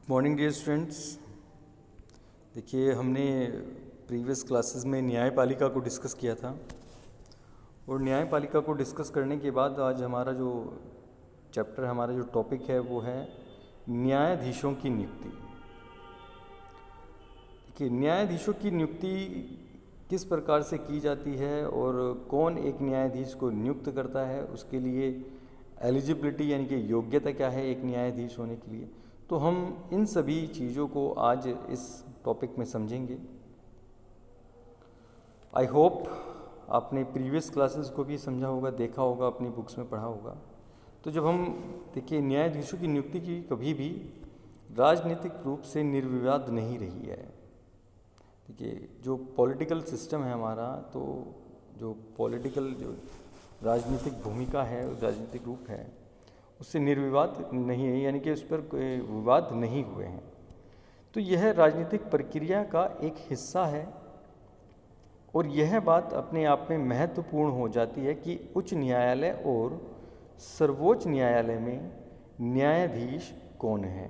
Morning dear students. देखिए, हमने previous classes में न्यायपालिका को डिस्कस किया था और न्यायपालिका को डिस्कस करने के बाद आज हमारा जो चैप्टर, हमारा जो टॉपिक है वो है न्यायाधीशों की नियुक्ति। देखिए, न्यायाधीशों की नियुक्ति किस प्रकार से की जाती है और कौन एक न्यायाधीश को नियुक्त करता है, उसके लिए एलिजिबिलिटी यानी कि योग्यता क्या है एक न्यायाधीश होने के लिए। तो हम इन सभी चीज़ों को आज इस टॉपिक में समझेंगे। आई होप आपने प्रीवियस क्लासेस को भी समझा होगा, देखा होगा, अपनी बुक्स में पढ़ा होगा। तो जब हम देखिए, न्यायाधीशों की नियुक्ति की कभी भी राजनीतिक रूप से निर्विवाद नहीं रही है। देखिए, जो पॉलिटिकल सिस्टम है हमारा, तो जो पॉलिटिकल जो राजनीतिक भूमिका है, राजनीतिक रूप है, उससे निर्विवाद नहीं है, यानी कि उस पर कोई विवाद नहीं हुए हैं। तो यह राजनीतिक प्रक्रिया का एक हिस्सा है और यह बात अपने आप में महत्वपूर्ण हो जाती है कि उच्च न्यायालय और सर्वोच्च न्यायालय में न्यायाधीश कौन है।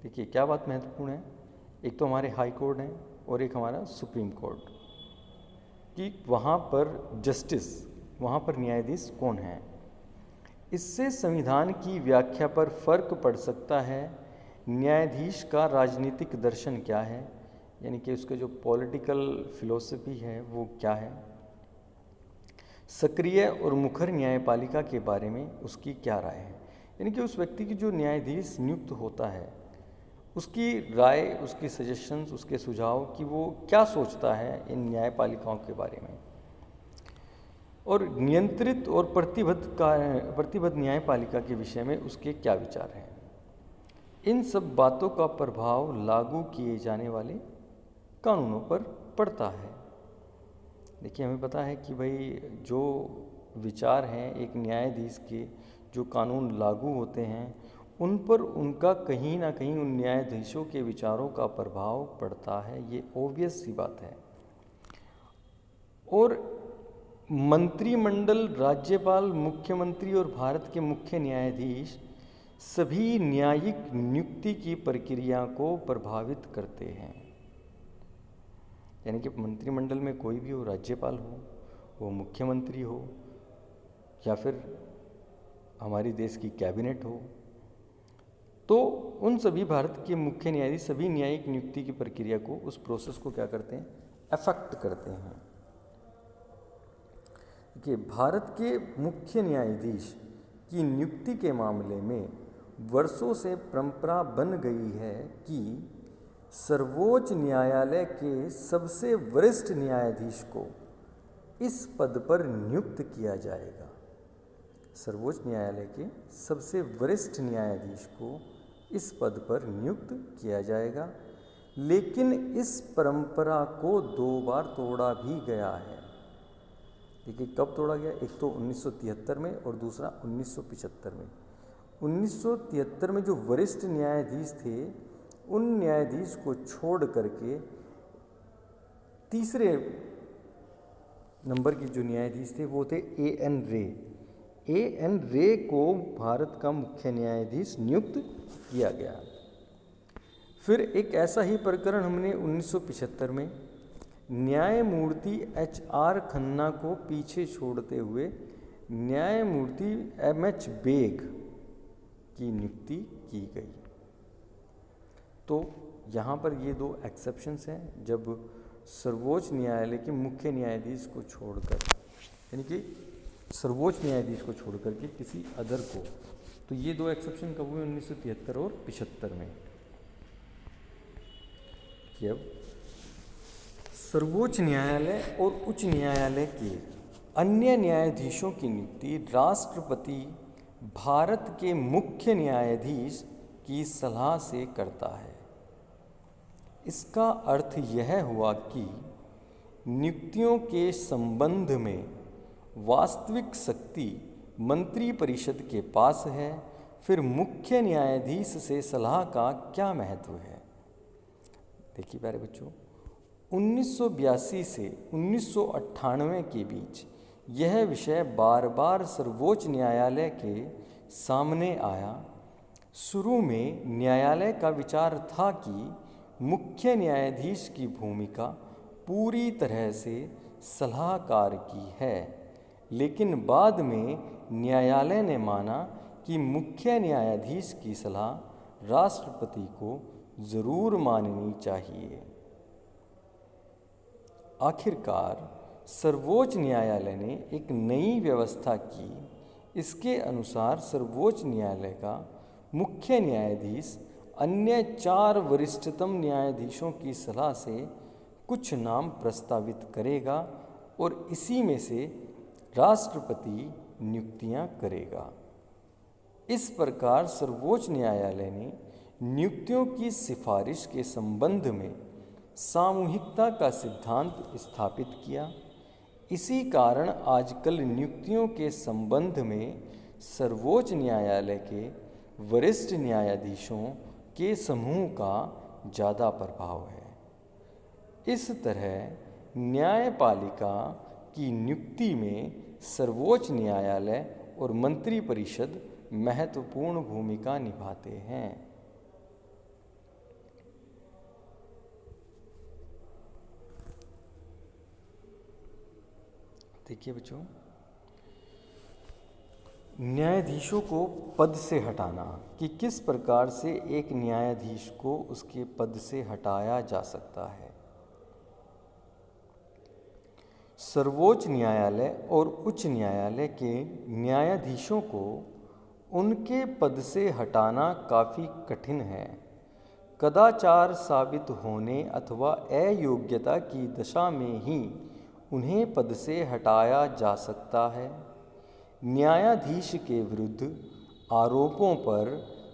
देखिए, क्या बात महत्वपूर्ण है, एक तो हमारे हाई कोर्ट हैं और एक हमारा सुप्रीम कोर्ट, कि वहाँ पर जस्टिस, वहाँ पर न्यायाधीश कौन है। इससे संविधान की व्याख्या पर फर्क पड़ सकता है। न्यायाधीश का राजनीतिक दर्शन क्या है, यानी कि उसका जो पॉलिटिकल फिलॉसफी है वो क्या है। सक्रिय और मुखर न्यायपालिका के बारे में उसकी क्या राय है, यानी कि उस व्यक्ति की जो न्यायाधीश नियुक्त होता है उसकी राय, उसकी सजेशंस, उसके सुझाव कि वो क्या सोचता है इन न्यायपालिकाओं के बारे में। और नियंत्रित और प्रतिबद्ध न्यायपालिका के विषय में उसके क्या विचार हैं। इन सब बातों का प्रभाव लागू किए जाने वाले कानूनों पर पड़ता है। देखिए, हमें पता है कि भाई जो विचार हैं एक न्यायाधीश के, जो कानून लागू होते हैं उन पर उनका कहीं ना कहीं उन न्यायाधीशों के विचारों का प्रभाव पड़ता है, ये ऑब्वियस सी बात है। और मंत्रिमंडल, राज्यपाल, मुख्यमंत्री और भारत के मुख्य न्यायाधीश सभी न्यायिक नियुक्ति की प्रक्रिया को प्रभावित करते हैं। यानी कि मंत्रिमंडल में कोई भी हो, राज्यपाल हो, वो मुख्यमंत्री हो, या फिर हमारी देश की कैबिनेट हो, तो उन सभी भारत के मुख्य न्यायाधीश सभी न्यायिक नियुक्ति की प्रक्रिया को, उस प्रोसेस को क्या करते हैं, अफेक्ट करते हैं। देखिए, भारत के मुख्य न्यायाधीश की नियुक्ति के मामले में वर्षों से परंपरा बन गई है कि सर्वोच्च न्यायालय के सबसे वरिष्ठ न्यायाधीश को इस पद पर नियुक्त किया जाएगा। सर्वोच्च न्यायालय के सबसे वरिष्ठ न्यायाधीश को इस पद पर नियुक्त किया जाएगा। लेकिन इस परंपरा को 2 बार तोड़ा भी गया है। देखिए, कब तोड़ा गया, एक तो 1973 में और दूसरा 1975 में। 1973 में जो वरिष्ठ न्यायाधीश थे, उन न्यायाधीश को छोड़ करके तीसरे नंबर के जो न्यायाधीश थे वो थे A.N. रे। A.N. रे को भारत का मुख्य न्यायाधीश नियुक्त किया गया। फिर एक ऐसा ही प्रकरण हमने 1975 में न्यायमूर्ति H.R. खन्ना को पीछे छोड़ते हुए न्यायमूर्ति M.H. बेग की नियुक्ति की गई। तो यहाँ पर ये 2 एक्सेप्शंस हैं, जब सर्वोच्च न्यायालय के मुख्य न्यायाधीश को छोड़कर, यानी कि सर्वोच्च न्यायाधीश को छोड़कर के किसी अदर को, तो ये 2 एक्सेप्शन कब हुए, 1973 और 75 में। कि अब सर्वोच्च न्यायालय और उच्च न्यायालय के अन्य न्यायाधीशों की नियुक्ति राष्ट्रपति भारत के मुख्य न्यायाधीश की सलाह से करता है। इसका अर्थ यह हुआ कि नियुक्तियों के संबंध में वास्तविक शक्ति मंत्रिपरिषद के पास है। फिर मुख्य न्यायाधीश से सलाह का क्या महत्व है। देखिए प्यारे बच्चों, 1982 से 1998 के बीच यह विषय बार बार सर्वोच्च न्यायालय के सामने आया। शुरू में न्यायालय का विचार था कि मुख्य न्यायाधीश की भूमिका पूरी तरह से सलाहकार की है, लेकिन बाद में न्यायालय ने माना कि मुख्य न्यायाधीश की सलाह राष्ट्रपति को ज़रूर माननी चाहिए। आखिरकार सर्वोच्च न्यायालय ने एक नई व्यवस्था की। इसके अनुसार सर्वोच्च न्यायालय का मुख्य न्यायाधीश अन्य 4 वरिष्ठतम न्यायाधीशों की सलाह से कुछ नाम प्रस्तावित करेगा और इसी में से राष्ट्रपति नियुक्तियां करेगा। इस प्रकार सर्वोच्च न्यायालय ने नियुक्तियों की सिफारिश के संबंध में सामूहिकता का सिद्धांत स्थापित किया। इसी कारण आजकल नियुक्तियों के संबंध में सर्वोच्च न्यायालय के वरिष्ठ न्यायाधीशों के समूह का ज़्यादा प्रभाव है। इस तरह न्यायपालिका की नियुक्ति में सर्वोच्च न्यायालय और मंत्रिपरिषद महत्वपूर्ण भूमिका निभाते हैं। देखिए बच्चों, न्यायाधीशों को पद से हटाना कि किस प्रकार से एक न्यायाधीश को उसके पद से हटाया जा सकता है। सर्वोच्च न्यायालय और उच्च न्यायालय के न्यायाधीशों को उनके पद से हटाना काफ़ी कठिन है। कदाचार साबित होने अथवा अयोग्यता की दशा में ही उन्हें पद से हटाया जा सकता है। न्यायाधीश के विरुद्ध आरोपों पर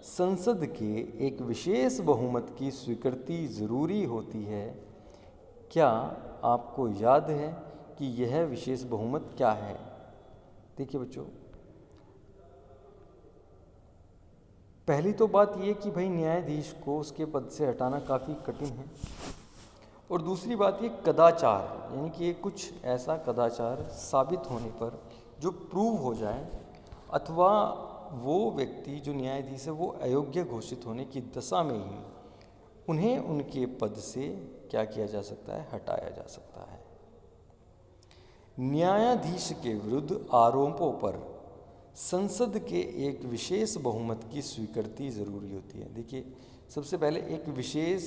संसद के एक विशेष बहुमत की स्वीकृति ज़रूरी होती है। क्या आपको याद है कि यह विशेष बहुमत क्या है? देखिए बच्चों, पहली तो बात ये कि भाई न्यायाधीश को उसके पद से हटाना काफ़ी कठिन है, और दूसरी बात ये कदाचार, यानी कि कुछ ऐसा कदाचार साबित होने पर जो प्रूव हो जाए अथवा वो व्यक्ति जो न्यायाधीश है वो अयोग्य घोषित होने की दशा में ही उन्हें उनके पद से क्या किया जा सकता है? हटाया जा सकता है। न्यायाधीश के विरुद्ध आरोपों पर संसद के एक विशेष बहुमत की स्वीकृति ज़रूरी होती है। देखिए, सबसे पहले एक विशेष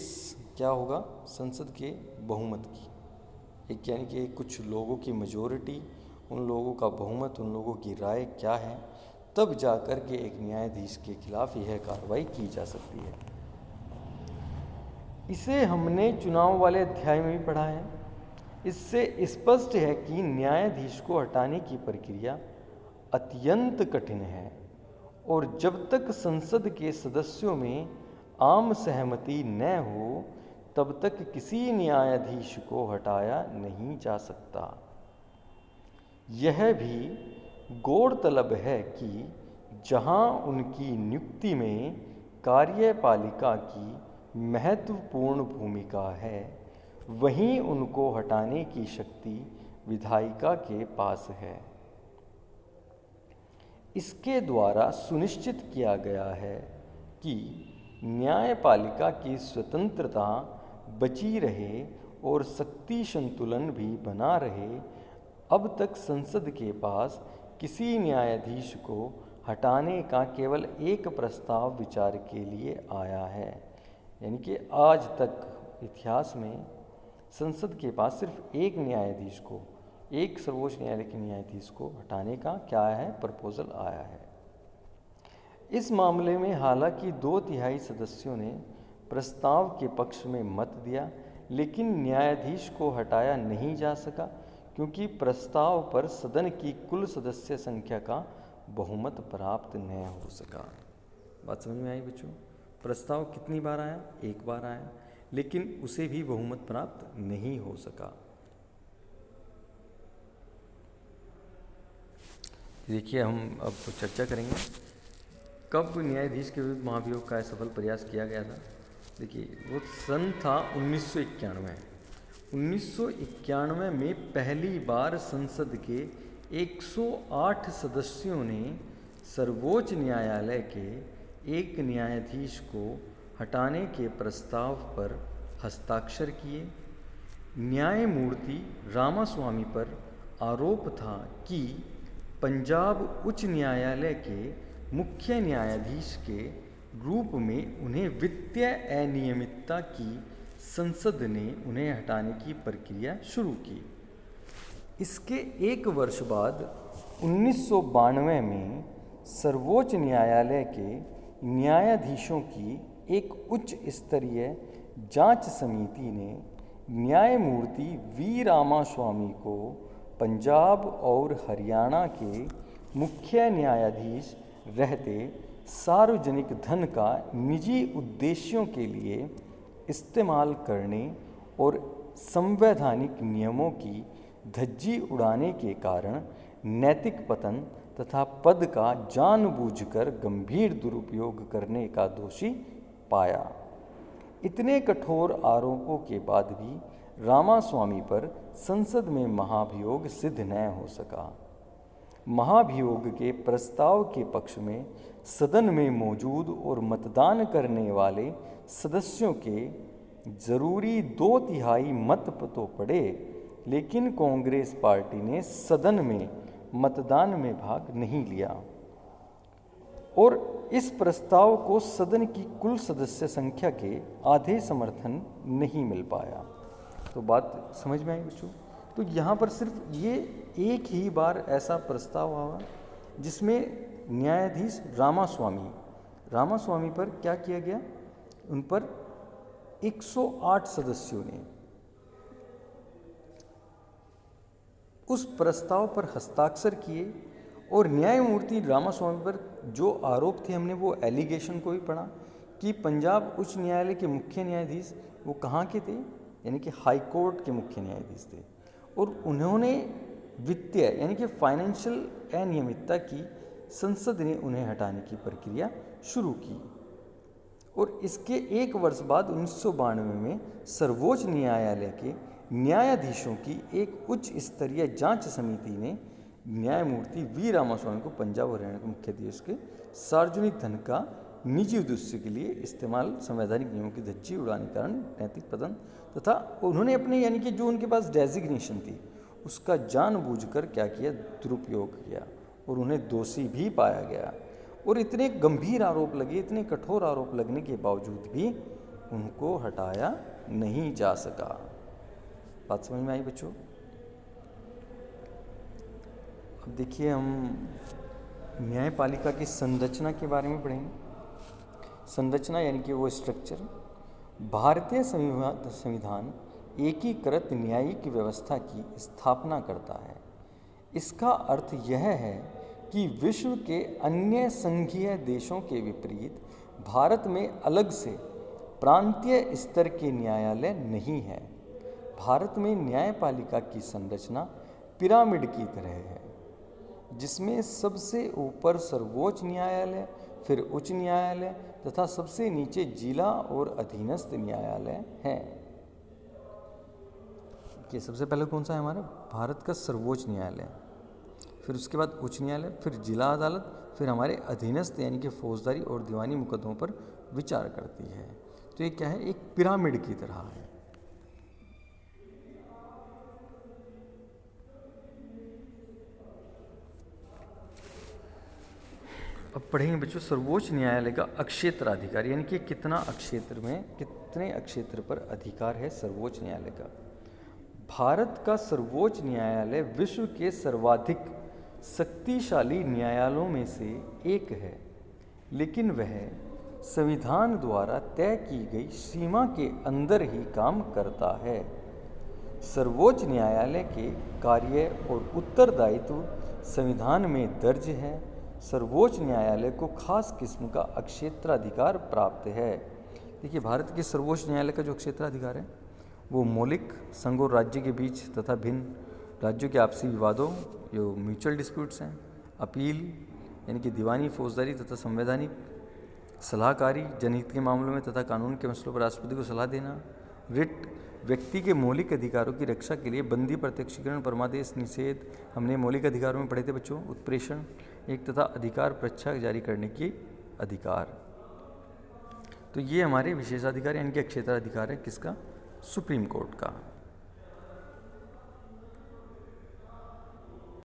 क्या होगा? संसद के बहुमत की, एक यानी कि कुछ लोगों की मेजॉरिटी, उन लोगों का बहुमत, उन लोगों की राय क्या है, तब जा कर के एक न्यायाधीश के खिलाफ यह कार्रवाई की जा सकती है। इसे हमने चुनाव वाले अध्याय में भी पढ़ा है। इससे स्पष्ट है कि न्यायाधीश को हटाने की प्रक्रिया अत्यंत कठिन है और जब तक संसद के सदस्यों में आम सहमति न हो तब तक किसी न्यायाधीश को हटाया नहीं जा सकता। यह भी गौरतलब है कि जहां उनकी नियुक्ति में कार्यपालिका की महत्वपूर्ण भूमिका है, वहीं उनको हटाने की शक्ति विधायिका के पास है। इसके द्वारा सुनिश्चित किया गया है कि न्यायपालिका की स्वतंत्रता बची रहे और शक्ति संतुलन भी बना रहे। अब तक संसद के पास किसी न्यायाधीश को हटाने का केवल एक प्रस्ताव विचार के लिए आया है, यानी कि आज तक इतिहास में संसद के पास सिर्फ एक न्यायाधीश को, एक सर्वोच्च न्यायालय के न्यायाधीश को हटाने का क्या है? प्रपोजल आया है। इस मामले में हालांकि 2/3 सदस्यों ने प्रस्ताव के पक्ष में मत दिया, लेकिन न्यायाधीश को हटाया नहीं जा सका क्योंकि प्रस्ताव पर सदन की कुल सदस्य संख्या का बहुमत प्राप्त न हो सका। बात समझ में आई बच्चों? प्रस्ताव कितनी बार आया? एक बार आया, लेकिन उसे भी बहुमत प्राप्त नहीं हो सका। देखिए, हम अब चर्चा करेंगे कब न्यायाधीश के विरुद्ध महाभियोग का सफल प्रयास किया गया था। देखिए, वो सन था 1991। 1991 में पहली बार संसद के 108 सदस्यों ने सर्वोच्च न्यायालय के एक न्यायाधीश को हटाने के प्रस्ताव पर हस्ताक्षर किए। न्यायमूर्ति रामास्वामी पर आरोप था कि पंजाब उच्च न्यायालय के मुख्य न्यायाधीश के रूप में उन्हें वित्तीय अनियमितता की संसद ने उन्हें हटाने की प्रक्रिया शुरू की। इसके एक वर्ष बाद 1992 में सर्वोच्च न्यायालय के न्यायाधीशों की एक उच्च स्तरीय जांच समिति ने न्यायमूर्ति वी रामास्वामी को पंजाब और हरियाणा के मुख्य न्यायाधीश रहते सार्वजनिक धन का निजी उद्देश्यों के लिए इस्तेमाल करने और संवैधानिक नियमों की धज्जी उड़ाने के कारण नैतिक पतन तथा पद का जानबूझकर गंभीर दुरुपयोग करने का दोषी पाया। इतने कठोर आरोपों के बाद भी रामास्वामी पर संसद में महाभियोग सिद्ध न हो सका। महाभियोग के प्रस्ताव के पक्ष में सदन में मौजूद और मतदान करने वाले सदस्यों के जरूरी 2/3 मत तो पड़े, लेकिन कांग्रेस पार्टी ने सदन में मतदान में भाग नहीं लिया और इस प्रस्ताव को सदन की कुल सदस्य संख्या के आधे समर्थन नहीं मिल पाया। तो बात समझ में आई बच्चों? तो यहाँ पर सिर्फ ये एक ही बार ऐसा प्रस्ताव आया जिसमें न्यायाधीश रामास्वामी पर क्या किया गया, उन पर 108 सदस्यों ने उस प्रस्ताव पर हस्ताक्षर किए और न्यायमूर्ति रामास्वामी पर जो आरोप थे, हमने वो एलिगेशन को भी पढ़ा कि पंजाब उच्च न्यायालय के मुख्य न्यायाधीश वो कहाँ के थे, यानी कि हाई कोर्ट के मुख्य न्यायाधीश थे और उन्होंने वित्तीय यानी कि फाइनेंशियल अनियमितता की संसद ने उन्हें हटाने की प्रक्रिया शुरू की। और इसके एक वर्ष बाद 1992 में सर्वोच्च न्यायालय के न्यायाधीशों की एक उच्च स्तरीय जांच समिति ने न्यायमूर्ति वी रामास्वामी को पंजाब और हरियाणा के मुख्य न्यायाधीश के सार्वजनिक धन का निजी उद्देश्य के लिए इस्तेमाल संवैधानिक नियमों की धज्जी उड़ाने के कारण नैतिक पतन तथा उन्होंने अपने यानी कि जो उनके पास डेजिग्नेशन थी उसका जानबूझकर क्या किया, दुरुपयोग किया और उन्हें दोषी भी पाया गया। और इतने गंभीर आरोप लगे, इतने कठोर आरोप लगने के बावजूद भी उनको हटाया नहीं जा सका। बात समझ में आई बच्चों? अब देखिए हम न्यायपालिका की संरचना के बारे में पढ़ेंगे। संरचना यानी कि वो स्ट्रक्चर। भारतीय संविधान एकीकृत न्यायिक व्यवस्था की स्थापना करता है। इसका अर्थ यह है कि विश्व के अन्य संघीय देशों के विपरीत भारत में अलग से प्रांतीय स्तर के न्यायालय नहीं है। भारत में न्यायपालिका की संरचना पिरामिड की तरह है, जिसमें सबसे ऊपर सर्वोच्च न्यायालय, फिर उच्च न्यायालय तथा सबसे नीचे जिला और अधीनस्थ न्यायालय हैं। कि सबसे पहले कौन सा है हमारा? भारत का सर्वोच्च न्यायालय, फिर उसके बाद उच्च न्यायालय, फिर जिला अदालत, फिर हमारे अधीनस्थ यानी कि फौजदारी और दीवानी मुकदमों पर विचार करती है। तो ये क्या है? एक पिरामिड की तरह है। अब पढ़ेंगे बच्चों सर्वोच्च न्यायालय का अक्षेत्राधिकार, यानी कि कितने अक्षेत्र पर अधिकार है सर्वोच्च न्यायालय का। भारत का सर्वोच्च न्यायालय विश्व के सर्वाधिक शक्तिशाली न्यायालयों में से एक है, लेकिन वह संविधान द्वारा तय की गई सीमा के अंदर ही काम करता है। सर्वोच्च न्यायालय के कार्य और उत्तरदायित्व संविधान में दर्ज है। सर्वोच्च न्यायालय को खास किस्म का अक्षेत्राधिकार प्राप्त है। देखिए भारत के सर्वोच्च न्यायालय का जो क्षेत्राधिकार है वो मौलिक संघ और राज्य के बीच तथा भिन्न राज्यों के आपसी विवादों, जो म्यूचुअल डिस्प्यूट्स हैं, अपील यानी कि दीवानी, फौजदारी तथा संवैधानिक, सलाहकारी जनहित के मामलों में तथा कानून के मसलों पर राष्ट्रपति को सलाह देना, रिट, व्यक्ति के मौलिक अधिकारों की रक्षा के लिए बंदी, प्रत्यक्षीकरण, परमादेश, निषेध, हमने मौलिक अधिकारों में पढ़े थे बच्चों, उत्प्रेषण एक तथा अधिकार परीक्षा जारी करने की अधिकार। तो ये हमारे विशेषाधिकार यानी कि क्षेत्राधिकार है किसका, सुप्रीम कोर्ट का।